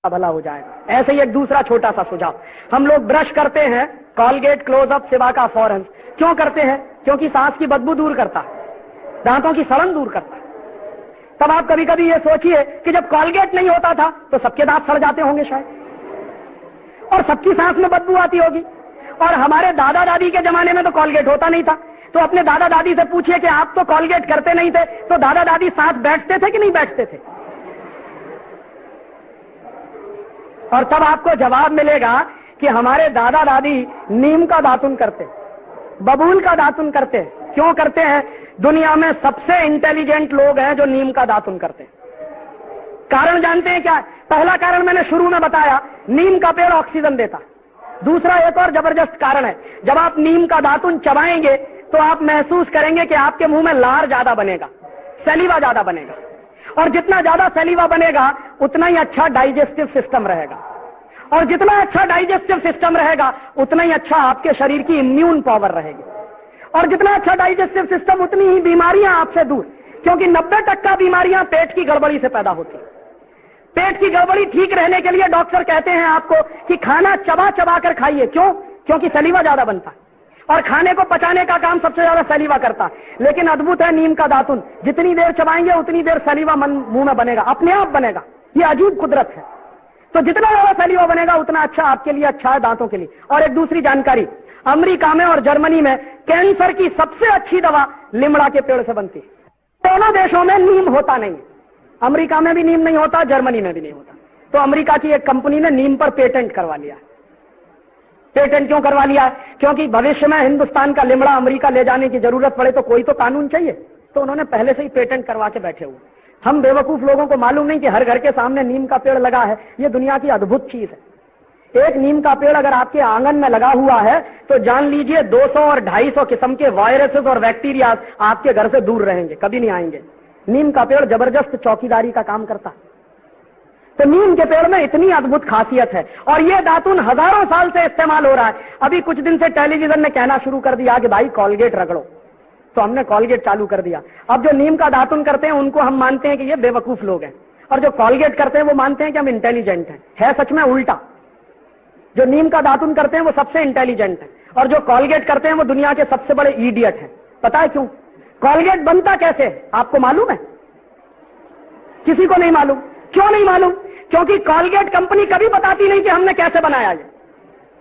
भला हो जाएगा। ऐसे ही एक दूसरा छोटा सा सुझाव, हम लोग ब्रश करते हैं कॉलगेट, क्लोजअप, सिवा का फॉरेंस क्यों करते हैं? क्योंकि सांस की बदबू दूर करता है, दांतों की सड़न दूर करता है। तब आप कभी कभी ये सोचिए कि जब कॉलगेट नहीं होता था तो सबके दांत सड़ जाते होंगे शायद, और सबकी सांस में बदबू आती होगी। और हमारे दादा दादी के जमाने में तो कॉलगेट होता नहीं था, तो अपने दादा दादी से पूछिए कि आप तो कॉलगेट करते नहीं थे, तो दादा दादी साथ बैठते थे कि नहीं बैठते थे? और तब आपको जवाब मिलेगा कि हमारे दादा दादी नीम का दातुन करते, बबूल का दातुन करते। क्यों करते हैं? दुनिया में सबसे इंटेलिजेंट लोग हैं जो नीम का दातुन करते हैं। कारण जानते हैं क्या? पहला कारण मैंने शुरू में बताया, नीम का पेड़ ऑक्सीजन देता। दूसरा एक और जबरदस्त कारण है, जब आप नीम का दातुन चबाएंगे तो आप महसूस करेंगे कि आपके मुंह में लार ज्यादा बनेगा, सलीवा ज्यादा बनेगा, और जितना ज्यादा सलीवा बनेगा उतना ही अच्छा डाइजेस्टिव सिस्टम रहेगा, और जितना अच्छा डाइजेस्टिव सिस्टम रहेगा उतना ही अच्छा आपके शरीर की इम्यून पावर रहेगी, और जितना अच्छा डाइजेस्टिव सिस्टम उतनी ही बीमारियां आपसे दूर, क्योंकि 90% बीमारियां पेट की गड़बड़ी से पैदा होती है। पेट की गड़बड़ी ठीक रहने के लिए डॉक्टर कहते हैं आपको कि खाना चबा चबा कर खाइए। क्यों? क्योंकि सलीवा ज्यादा बनता है, और खाने को पचाने का काम सबसे ज्यादा सलीवा करता है। लेकिन अद्भुत है नीम का दातुन, जितनी देर चबाएंगे उतनी देर सलीवा मुंह में बनेगा, अपने आप बनेगा। ये अजीब कुदरत है। तो जितना ज्यादा सलीवा बनेगा उतना अच्छा आपके लिए, अच्छा है दांतों के लिए। और एक दूसरी जानकारी, अमेरिका में और जर्मनी में कैंसर की सबसे अच्छी दवा लिमड़ा के पेड़ से बनती है। दोनों देशों में नीम होता नहीं है, अमेरिका में भी नीम नहीं होता, जर्मनी में भी नहीं होता। तो अमेरिका की एक कंपनी ने नीम पर पेटेंट करवा लिया। पेटेंट क्यों करवा लिया? क्योंकि भविष्य में हिंदुस्तान का लिमड़ा अमेरिका ले जाने की जरूरत पड़े तो कोई तो कानून चाहिए, तो उन्होंने पहले से ही पेटेंट करवा के बैठे हुए। हम बेवकूफ लोगों को मालूम नहीं कि हर घर के सामने नीम का पेड़ लगा है। ये दुनिया की अद्भुत चीज है। एक नीम का पेड़ अगर आपके आंगन में लगा हुआ है तो जान लीजिए 200 और 250 किस्म के वायरसेस और बैक्टीरिया आपके घर से दूर रहेंगे, कभी नहीं आएंगे। नीम का पेड़ जबरदस्त चौकीदारी का काम करता है। तो नीम के पेड़ में इतनी अद्भुत खासियत है, और ये दातुन हजारों साल से इस्तेमाल हो रहा है। अभी कुछ दिन से टेलीविजन ने कहना शुरू कर दिया कि भाई कॉलगेट रगड़ो, तो हमने कॉलगेट चालू कर दिया। अब जो नीम का दातुन करते हैं उनको हम मानते हैं कि ये बेवकूफ लोग हैं, और जो कॉलगेट करते हैं वो मानते हैं कि हम इंटेलिजेंट हैं। है सच में उल्टा। जो नीम का दातुन करते हैं वो सबसे इंटेलिजेंट है, और जो कॉलगेट करते हैं वो दुनिया के सबसे बड़े इडियट हैं। पता है क्यों? कॉलगेट बनता कैसे है आपको मालूम है? किसी को नहीं मालूम। क्यों नहीं मालूम? क्योंकि कॉलगेट कंपनी कभी बताती नहीं कि हमने कैसे बनाया ये।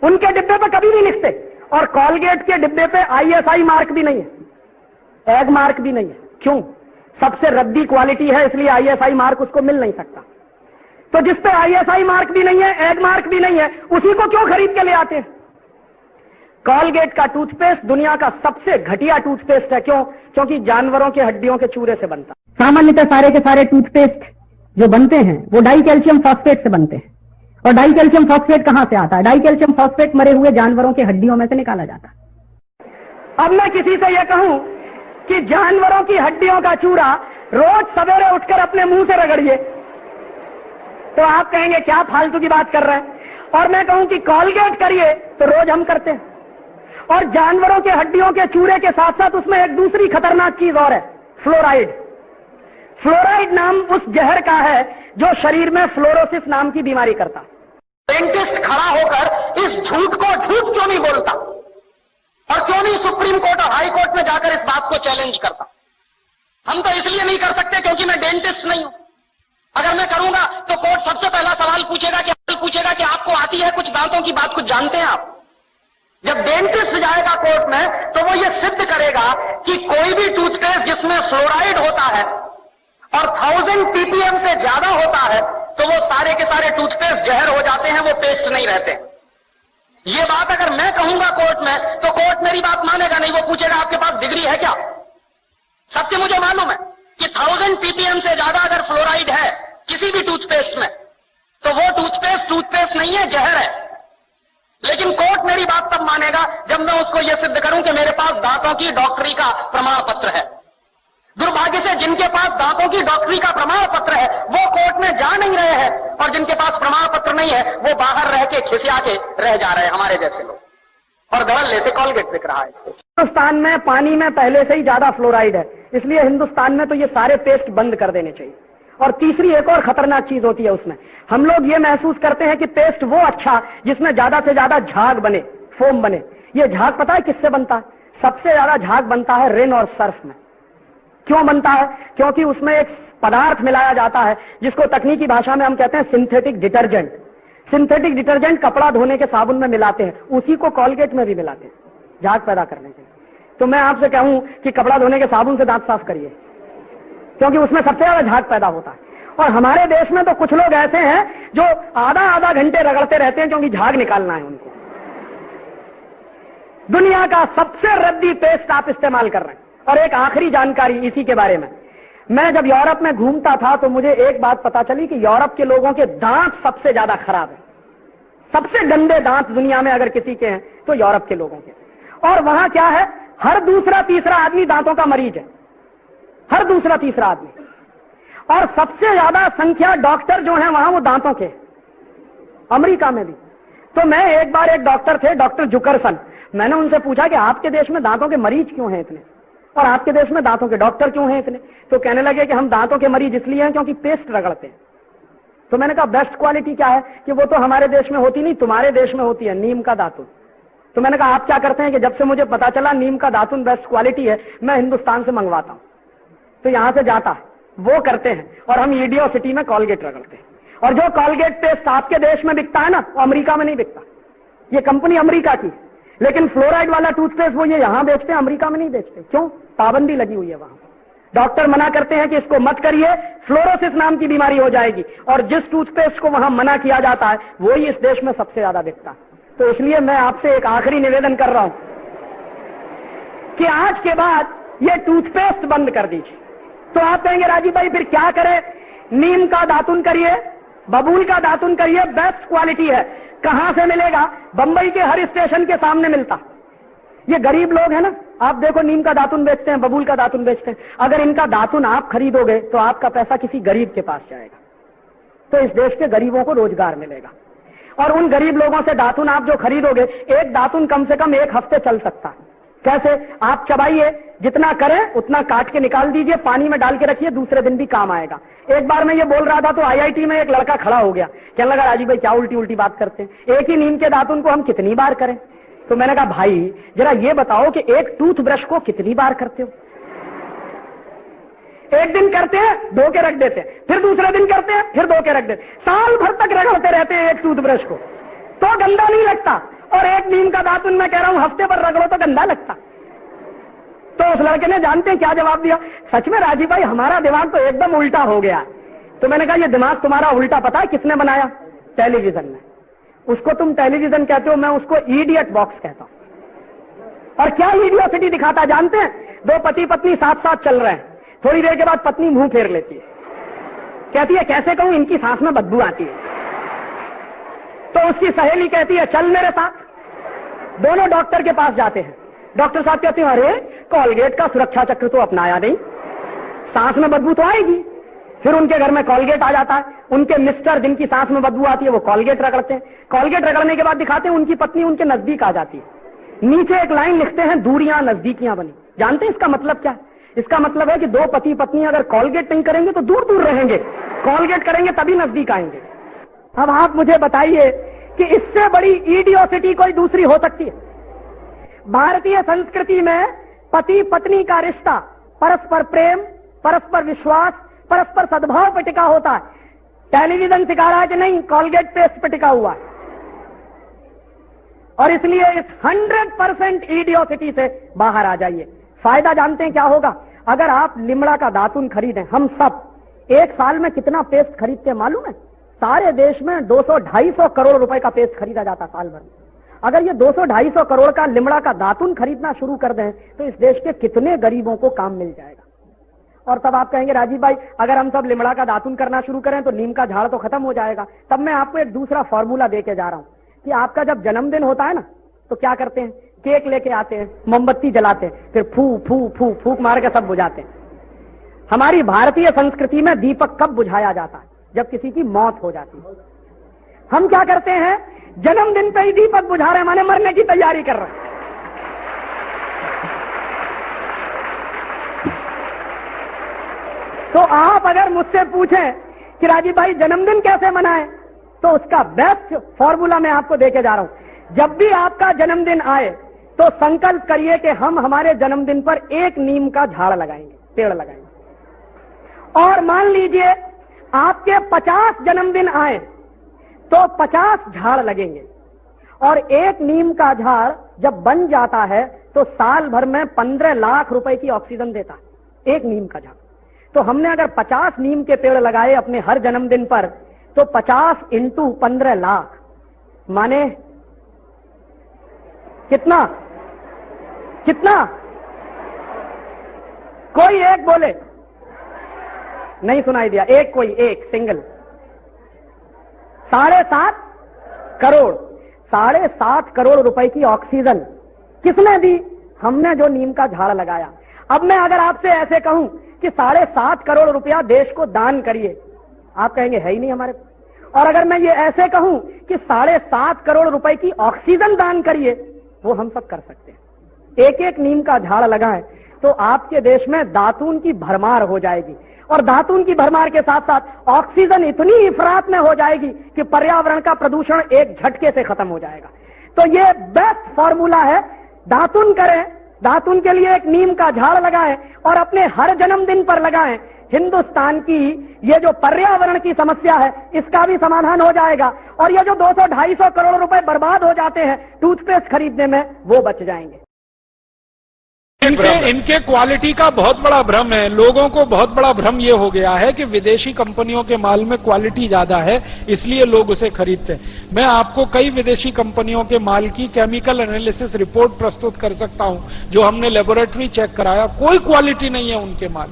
उनके डिब्बे पे कभी नहीं लिखते, और कॉलगेट के डिब्बे पे ISI मार्क भी नहीं है, एग मार्क भी नहीं है। क्यों? सबसे रद्दी क्वालिटी है, इसलिए ISI मार्क उसको मिल नहीं सकता। तो जिस पे ISI मार्क भी नहीं है, एग मार्क भी नहीं है, उसी को क्यों खरीद के ले आते हैं? कॉलगेट का टूथपेस्ट दुनिया का सबसे घटिया टूथपेस्ट है। क्यों? क्योंकि जानवरों के हड्डियों के चूरे से बनता। सामान्यतः सारे के सारे टूथपेस्ट जो बनते हैं वो डाई कैल्शियम फॉस्फेट से बनते हैं। और डाई कैल्शियम फॉस्फेट कहां से आता है? डाई कैल्शियम फॉस्फेट मरे हुए जानवरों के हड्डियों में से निकाला जाता है। अब मैं किसी से यह कहूं कि जानवरों की हड्डियों का चूरा रोज सवेरे उठकर अपने मुंह से रगड़िए, तो आप कहेंगे क्या फालतू की बात कर रहे हैं। और मैं कहूं कि कॉलगेट करिए, तो रोज हम करते हैं। और जानवरों के हड्डियों के चूरे के साथ साथ उसमें एक दूसरी खतरनाक चीज और है, फ्लोराइड। फ्लोराइड नाम उस जहर का है जो शरीर में फ्लोरोसिस नाम की बीमारी करता। साइंटिस्ट खड़ा होकर इस झूठ को झूठ क्यों नहीं बोलता, और क्यों नहीं सुप्रीम कोर्ट और हाई कोर्ट में जाकर इस बात को चैलेंज करता? हम तो इसलिए नहीं कर सकते क्योंकि मैं डेंटिस्ट नहीं हूं। अगर मैं करूंगा तो कोर्ट सबसे पहला सवाल पूछेगा कि आपको आती है कुछ दांतों की बात, कुछ जानते हैं आप? जब डेंटिस्ट जाएगा कोर्ट में तो वो ये सिद्ध करेगा कि कोई भी टूथपेस्ट जिसमें फ्लोराइड होता है और 1000 ppm से ज्यादा होता है तो वो सारे के सारे टूथपेस्ट जहर हो जाते हैं, वो पेस्ट नहीं रहते। ये बात अगर मैं कहूंगा कोर्ट में तो कोर्ट मेरी बात मानेगा नहीं, वो पूछेगा आपके पास डिग्री है क्या? सत्य मुझे मालूम है कि 1000 ppm से ज्यादा अगर फ्लोराइड है किसी भी टूथपेस्ट में तो वो टूथपेस्ट नहीं है, जहर है। लेकिन कोर्ट मेरी बात तब मानेगा जब मैं उसको यह सिद्ध करूं कि मेरे पास दांतों की डॉक्टरी का प्रमाण पत्र है। दुर्भाग्य से जिनके पास दांतों की डॉक्टरी का प्रमाण पत्र है वो कोर्ट में जा नहीं रहे हैं, और जिनके पास प्रमाण पत्र नहीं है वो बाहर रह के खिसिया के रह जा रहे हैं, हमारे जैसे लोग। और गवल्ले से कॉलगेट बिक रहा है। हिंदुस्तान में पानी में पहले से ही ज्यादा फ्लोराइड है, इसलिए हिंदुस्तान में तो ये सारे पेस्ट बंद कर देने चाहिए। और तीसरी एक और खतरनाक चीज होती है उसमें, हम लोग ये महसूस करते हैं कि पेस्ट वो अच्छा जिसमें ज्यादा से ज्यादा झाग बने, फोम बने। ये झाग पता है किससे बनता है? सबसे ज्यादा झाग बनता है रिन और सर्फ में। क्यों बनता है? क्योंकि उसमें एक पदार्थ मिलाया जाता है जिसको तकनीकी भाषा में हम कहते हैं सिंथेटिक डिटर्जेंट। सिंथेटिक डिटर्जेंट कपड़ा धोने के साबुन में मिलाते हैं, उसी को कॉलगेट में भी मिलाते हैं झाग पैदा करने के लिए। तो मैं आपसे कहूं कि कपड़ा धोने के साबुन से दांत साफ करिए, क्योंकि उसमें सबसे ज्यादा झाग पैदा होता है। और हमारे देश में तो कुछ लोग ऐसे हैं जो आधा आधा घंटे रगड़ते रहते हैं क्योंकि झाग निकालना है उनको। दुनिया का सबसे रद्दी पेस्ट आप इस्तेमाल कर रहे हैं। और एक आखिरी जानकारी इसी के बारे में, मैं जब यूरोप में घूमता था तो मुझे एक बात पता चली कि यूरोप के लोगों के दांत सबसे ज्यादा खराब है। सबसे गंदे दांत दुनिया में अगर किसी के हैं तो यूरोप के लोगों के। और वहां क्या है, हर दूसरा तीसरा आदमी दांतों का मरीज है, हर दूसरा तीसरा आदमी। और सबसे ज्यादा संख्या डॉक्टर जो हैं वहां वो दांतों के, अमेरिका में भी। तो मैं एक बार, एक डॉक्टर थे, डॉक्टर जुकरसन, मैंने उनसे पूछा कि आपके देश में दांतों के मरीज क्यों हैं इतने, और आपके देश में दांतों के डॉक्टर क्यों हैं इतने? तो कहने लगे कि हम दांतों के मरीज इसलिए हैं क्योंकि पेस्ट रगड़ते हैं। तो मैंने कहा बेस्ट क्वालिटी क्या है? कि वो तो हमारे देश में होती नहीं, तुम्हारे देश में होती है, नीम का दातुन। तो मैंने कहा आप क्या करते हैं? कि जब से मुझे पता चला नीम का दातुन बेस्ट क्वालिटी है, मैं हिंदुस्तान से मंगवाता हूं। तो यहां से जाता है, वो करते हैं, और हम ईडियो सिटी में कॉलगेट रगड़ते हैं। और जो कॉलगेट पेस्ट आपके देश में बिकता है ना, वो अमेरिका में नहीं बिकता। ये कंपनी अमेरिका की, लेकिन फ्लोराइड वाला टूथपेस्ट वो ये यहां बेचते हैं, अमेरिका में नहीं बेचते। क्यों? पाबंदी लगी हुई है वहां। डॉक्टर मना करते हैं कि इसको मत करिए, फ्लोरोसिस नाम की बीमारी हो जाएगी। और जिस टूथपेस्ट को वहां मना किया जाता है वही इस देश में सबसे ज्यादा बिकता है। तो इसलिए मैं आपसे एक आखिरी निवेदन कर रहा हूं कि आज के बाद ये टूथपेस्ट बंद कर दीजिए। तो आप कहेंगे राजीव भाई फिर क्या करें? नीम का दातुन करिए, बबूल का दातुन करिए, बेस्ट क्वालिटी है। कहां से मिलेगा? बंबई के हर स्टेशन के सामने मिलता। ये गरीब लोग हैं ना, आप देखो नीम का दातुन बेचते हैं, बबूल का दातुन बेचते हैं। अगर इनका दातुन आप खरीदोगे तो आपका पैसा किसी गरीब के पास जाएगा, तो इस देश के गरीबों को रोजगार मिलेगा। और उन गरीब लोगों से दातुन आप जो खरीदोगे, एक दातुन कम से कम 1 हफ्ते चल सकता है। कैसे? आप चबाइए, जितना करें उतना काट के निकाल दीजिए, पानी में डाल के रखिए, दूसरे दिन भी काम आएगा। एक बार मैं ये बोल रहा था तो आईआईटी में एक लड़का खड़ा हो गया, कहने लगा राजीव भाई क्या उल्टी उल्टी बात करते हैं, एक ही नीम के दातुन को हम कितनी बार करें? तो मैंने कहा भाई जरा ये बताओ कि एक टूथब्रश को कितनी बार करते हो? एक दिन करते हैं, धो के रख देते हैं, फिर दूसरे दिन करते हैं, फिर धो के रख देते हैं, साल भर तक रगड़ते रहते हैं एक टूथब्रश को, तो गंदा नहीं लगता। और एक नीम का दातुन मैं कह रहा हूं हफ्ते भर रगड़ो तो गंदा लगता। तो उस लड़के ने जानते हैं क्या जवाब दिया? सच में राजीव भाई हमारा दिमाग तो एकदम उल्टा हो गया। तो मैंने कहा ये दिमाग तुम्हारा उल्टा पता है किसने बनाया? टेलीविजन ने। उसको तुम टेलीविजन कहते हो, मैं उसको इडियट बॉक्स कहता हूं। और क्या इडियोसिटी दिखाता जानते हैं? 2 पति पत्नी साथ साथ चल रहे हैं, थोड़ी देर के बाद पत्नी मुंह फेर लेती है, कहती है कैसे कहूं इनकी सांस में बदबू आती है। तो उसकी सहेली कहती है चल मेरे साथ। दोनों डॉक्टर के पास जाते हैं। डॉक्टर साहब कहते हैं अरे कॉलगेट का सुरक्षा चक्र तो अपनाया नहीं, सांस में बदबू तो आएगी। फिर उनके घर में कॉलगेट आ जाता है। उनके मिस्टर जिनकी सांस में बदबू आती है वो कॉलगेट रगड़ते हैं। कॉलगेट रगड़ने के बाद दिखाते हैं उनकी पत्नी उनके नजदीक आ जाती है। नीचे एक लाइन लिखते हैं दूरियां नजदीकियां बनी। जानते हैं इसका मतलब क्या है? इसका मतलब है कि 2 पति पत्नी अगर कॉलगेट नहीं करेंगे तो दूर दूर रहेंगे, कॉलगेट करेंगे तभी नजदीक आएंगे। अब आप मुझे बताइए कि इससे बड़ी इडियोसिटी कोई दूसरी हो सकती है? भारतीय संस्कृति में पति पत्नी का रिश्ता परस्पर प्रेम, परस्पर विश्वास, परस्पर सद्भाव पर टिका होता है। टेलीविजन सिखा रहा है कि नहीं, कॉलगेट पेस्ट पर टिका हुआ है। और इसलिए इस 100% इडियोसिटी से बाहर आ जाइए। फायदा जानते हैं क्या होगा? अगर आप लिमड़ा का दातुन खरीदें, हम सब 1 साल में कितना पेस्ट खरीदते हैं मालूम है? सारे देश में 200-250 करोड़ रुपए का पेस्ट खरीदा जाता साल भर में। अगर ये 200-250 करोड़ का लिमड़ा का दातुन खरीदना शुरू कर दें तो इस देश के कितने गरीबों को काम मिल जाएगा। और तब आप कहेंगे राजीव भाई अगर हम सब लिमड़ा का दातुन करना शुरू करें तो नीम का झाड़ तो खत्म हो जाएगा। तब मैं आपको एक दूसरा फॉर्मूला देके जा रहा हूं कि आपका जब जन्मदिन होता है ना तो क्या करते हैं? केक लेके आते हैं, मोमबत्ती जलाते हैं, फिर फू फू फू फूक मार के सब बुझाते हैं। हमारी भारतीय संस्कृति में दीपक कब बुझाया जाता है? जब किसी की मौत हो जाती है। हम क्या करते हैं? जन्मदिन पे ही दीपक बुझा रहे हैं, माने मरने की तैयारी कर रहे हैं। तो आप अगर मुझसे पूछें कि राजीव भाई जन्मदिन कैसे मनाएं, तो उसका बेस्ट फॉर्मूला मैं आपको देके जा रहा हूं। जब भी आपका जन्मदिन आए तो संकल्प करिए कि हम हमारे जन्मदिन पर एक नीम का झाड़ लगाएंगे, पेड़ लगाएंगे। और मान लीजिए आपके 50 जन्मदिन आए तो 50 झाड़ लगेंगे। और एक नीम का झाड़ जब बन जाता है तो साल भर में 15 लाख रुपए की ऑक्सीजन देता है एक नीम का झाड़। तो हमने अगर 50 नीम के पेड़ लगाए अपने हर जन्मदिन पर, तो 50 इंटू 15 लाख माने कितना कितना? कोई एक बोले, नहीं सुनाई दिया, एक कोई एक सिंगल। 7.5 करोड़, 7.5 करोड़ रुपए की ऑक्सीजन किसने दी? हमने जो नीम का झाड़ लगाया। अब मैं अगर आपसे ऐसे कहूं कि 7.5 करोड़ रुपया देश को दान करिए, आप कहेंगे है ही नहीं हमारे। और अगर मैं ये ऐसे कहूं कि 7.5 करोड़ रुपए की ऑक्सीजन दान करिए, वो हम सब कर सकते हैं। एक एक नीम का झाड़ लगाएं तो आपके देश में दातून की भरमार हो जाएगी। और दातून की भरमार के साथ साथ ऑक्सीजन इतनी इफरात में हो जाएगी कि पर्यावरण का प्रदूषण एक झटके से खत्म हो जाएगा। तो ये बेस्ट फॉर्मूला है, दातून करें, दातून के लिए एक नीम का झाड़ लगाएं और अपने हर जन्मदिन पर लगाएं। हिंदुस्तान की ये जो पर्यावरण की समस्या है इसका भी समाधान हो जाएगा। और ये जो 200-250 करोड़ रुपए बर्बाद हो जाते हैं टूथपेस्ट खरीदने में, वो बच जाएंगे। इनके क्वालिटी का बहुत बड़ा भ्रम है। लोगों को बहुत बड़ा भ्रम यह हो गया है कि विदेशी कंपनियों के माल में क्वालिटी ज्यादा है, इसलिए लोग उसे खरीदते हैं। मैं आपको कई विदेशी कंपनियों के माल की केमिकल एनालिसिस रिपोर्ट प्रस्तुत कर सकता हूं, जो हमने लेबोरेटरी चेक कराया, कोई क्वालिटी नहीं है उनके माल।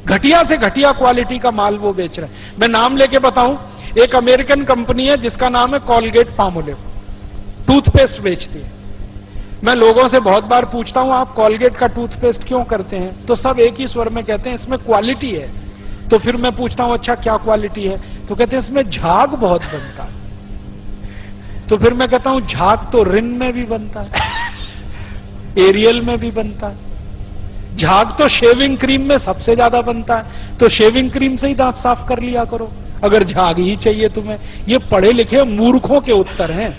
घटिया से घटिया क्वालिटी का माल वो बेच रहे हैं। मैं नाम लेके बताऊं, एक अमेरिकन कंपनी है जिसका नाम है कॉलगेट पामोलिव, टूथपेस्ट बेचती है। मैं लोगों से बहुत बार पूछता हूं आप कॉलगेट का टूथपेस्ट क्यों करते हैं, तो सब एक ही स्वर में कहते हैं इसमें क्वालिटी है। तो फिर मैं पूछता हूं अच्छा क्या क्वालिटी है, तो कहते हैं इसमें झाग बहुत बनता है। तो फिर मैं कहता हूं झाग तो रिन में भी बनता है, एरियल में भी बनता है। झाग तो शेविंग क्रीम में सबसे ज्यादा बनता है, तो शेविंग क्रीम से ही दांत साफ कर लिया करो अगर झाग ही चाहिए तुम्हें। ये पढ़े लिखे मूर्खों के उत्तर हैं।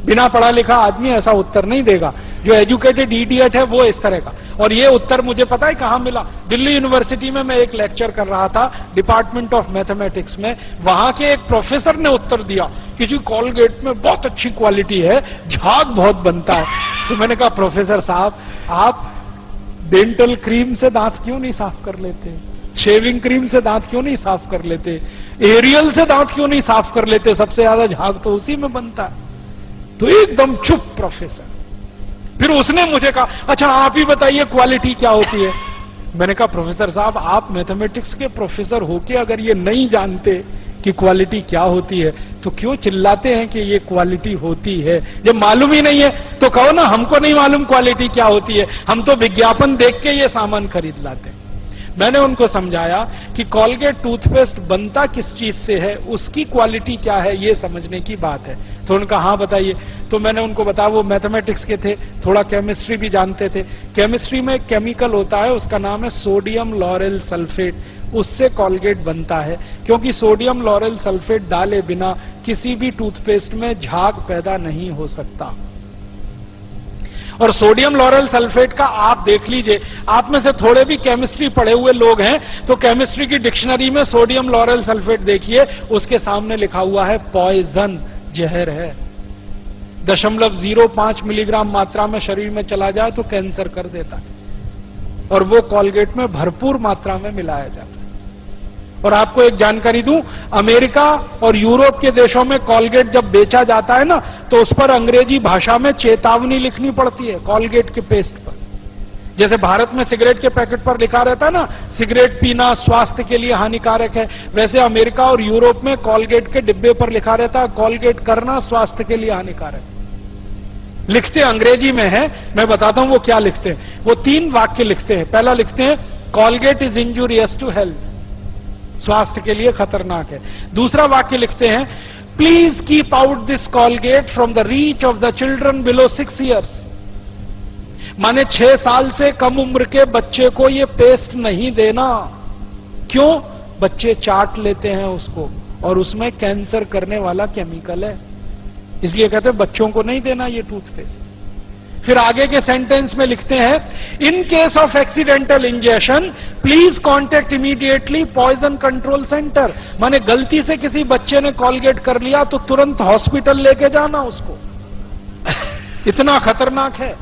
बिना पढ़ा लिखा आदमी ऐसा उत्तर नहीं देगा। जो एजुकेटेड इडियट है वो इस तरह का। और ये उत्तर मुझे पता है कहां मिला? दिल्ली यूनिवर्सिटी में मैं एक लेक्चर कर रहा था डिपार्टमेंट ऑफ मैथमेटिक्स में। वहां के एक प्रोफेसर ने उत्तर दिया कि जी कॉलगेट में बहुत अच्छी क्वालिटी है, झाग बहुत बनता है। तो मैंने कहा प्रोफेसर साहब, आप डेंटल क्रीम से दांत क्यों नहीं साफ कर लेते? शेविंग क्रीम से दांत क्यों नहीं साफ कर लेते? एरियल से दांत क्यों नहीं साफ कर लेते? सबसे ज्यादा झाग तो उसी में बनता है। तो एकदम चुप प्रोफेसर। फिर उसने मुझे कहा अच्छा आप ही बताइए क्वालिटी क्या होती है। मैंने कहा प्रोफेसर साहब, आप मैथमेटिक्स के प्रोफेसर होके अगर ये नहीं जानते कि क्वालिटी क्या होती है तो क्यों चिल्लाते हैं कि ये क्वालिटी होती है? जब मालूम ही नहीं है तो कहो ना हमको नहीं मालूम क्वालिटी क्या होती है, हम तो विज्ञापन देख के ये सामान खरीद लाते हैं। मैंने उनको समझाया कि कॉलगेट टूथपेस्ट बनता किस चीज से है, उसकी क्वालिटी क्या है, ये समझने की बात है। तो उनका हाँ बताइए। तो मैंने उनको बताया, वो मैथमेटिक्स के थे, थोड़ा केमिस्ट्री भी जानते थे। केमिस्ट्री में एक केमिकल होता है, उसका नाम है सोडियम लॉरेल सल्फेट, उससे कॉलगेट बनता है। क्योंकि सोडियम लॉरेल सल्फेट डाले बिना किसी भी टूथपेस्ट में झाग पैदा नहीं हो सकता। और सोडियम लॉरेल सल्फेट का आप देख लीजिए, आप में से थोड़े भी केमिस्ट्री पढ़े हुए लोग हैं तो केमिस्ट्री की डिक्शनरी में सोडियम लॉरेल सल्फेट देखिए, उसके सामने लिखा हुआ है पॉइजन, जहर है। 0.05 मिलीग्राम मात्रा में शरीर में चला जाए तो कैंसर कर देता है। और वो कॉलगेट में भरपूर मात्रा में मिलाया जाता है। और आपको एक जानकारी दूं, अमेरिका और यूरोप के देशों में कॉलगेट जब बेचा जाता है ना तो उस पर अंग्रेजी भाषा में चेतावनी लिखनी पड़ती है कॉलगेट के पेस्ट पर। जैसे भारत में सिगरेट के पैकेट पर लिखा रहता है ना सिगरेट पीना स्वास्थ्य के लिए हानिकारक है, वैसे अमेरिका और यूरोप में कॉलगेट के डिब्बे पर लिखा रहता है कॉलगेट करना स्वास्थ्य के लिए हानिकारक। लिखते अंग्रेजी में है, मैं बताता हूं वो क्या लिखते हैं। वो 3 वाक्य लिखते हैं। पहला लिखते हैं Colgate is injurious to health, स्वास्थ्य के लिए खतरनाक है। दूसरा वाक्य लिखते हैं please keep out this Colgate from the reach of the children below 6 years। माने 6 साल से कम उम्र के बच्चे को ये पेस्ट नहीं देना। क्यों? बच्चे चाट लेते हैं उसको और उसमें कैंसर करने वाला केमिकल है, इसलिए कहते हैं बच्चों को नहीं देना ये टूथपेस्ट। फिर आगे के सेंटेंस में लिखते हैं, in case of accidental injection please contact immediately poison control centre. माने गलती से किसी बच्चे ने कॉलगेट कर लिया तो तुरंत हॉस्पिटल लेके जाना उसको। इतना खतरनाक है।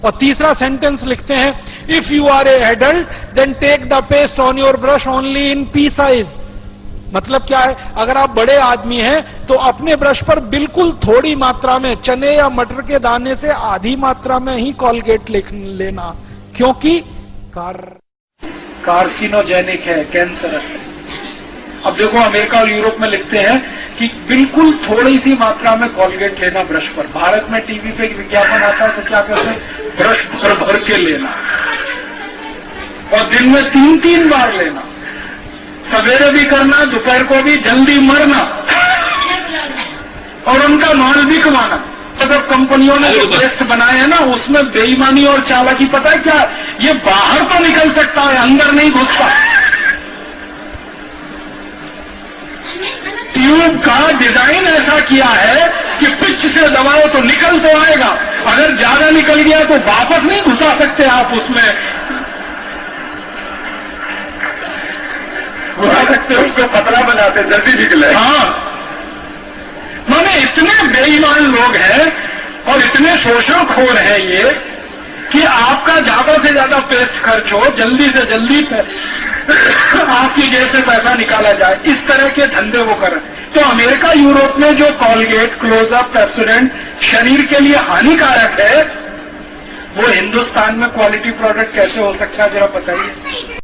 और तीसरा सेंटेंस लिखते हैं, if you are a adult then take the paste on your brush only in pea size. मतलब क्या है? अगर आप बड़े आदमी हैं तो अपने ब्रश पर बिल्कुल थोड़ी मात्रा में, चने या मटर के दाने से आधी मात्रा में ही कॉलगेट लेना, क्योंकि कार्सिनोजेनिक है, कैंसरस है। अब देखो अमेरिका और यूरोप में लिखते हैं कि बिल्कुल थोड़ी सी मात्रा में कॉलगेट लेना ब्रश पर। भारत में टीवी पे विज्ञापन आता है तो क्या कहते हैं? ब्रश भर भर के लेना और दिन में 3-3 बार लेना, सवेरे भी करना, दोपहर को भी, जल्दी मरना और उनका माल भी कमाना। मतलब कंपनियों ने जो पेस्ट बनाए हैं ना, उसमें बेईमानी और चालाकी पता है क्या? ये बाहर तो निकल सकता है, अंदर नहीं घुसता। ट्यूब का डिजाइन ऐसा किया है कि पिच से दबाओ तो निकल तो आएगा, अगर ज्यादा निकल गया तो वापस नहीं घुसा सकते आप उसमें, घुसा सकते उसको पतला बनाते जल्दी निकले। हाँ, माने इतने बेईमान लोग हैं और इतने शोषणखोर हैं ये कि आपका ज्यादा से ज्यादा पेस्ट खर्च हो, जल्दी से जल्दी आपकी जेब से पैसा निकाला जाए, इस तरह के धंधे वो करें। तो अमेरिका यूरोप में जो कॉलगेट, क्लोजअप, पेप्सोडेंट शरीर के लिए हानिकारक है, वो हिंदुस्तान में क्वालिटी प्रोडक्ट कैसे हो सकता है जरा बताइए।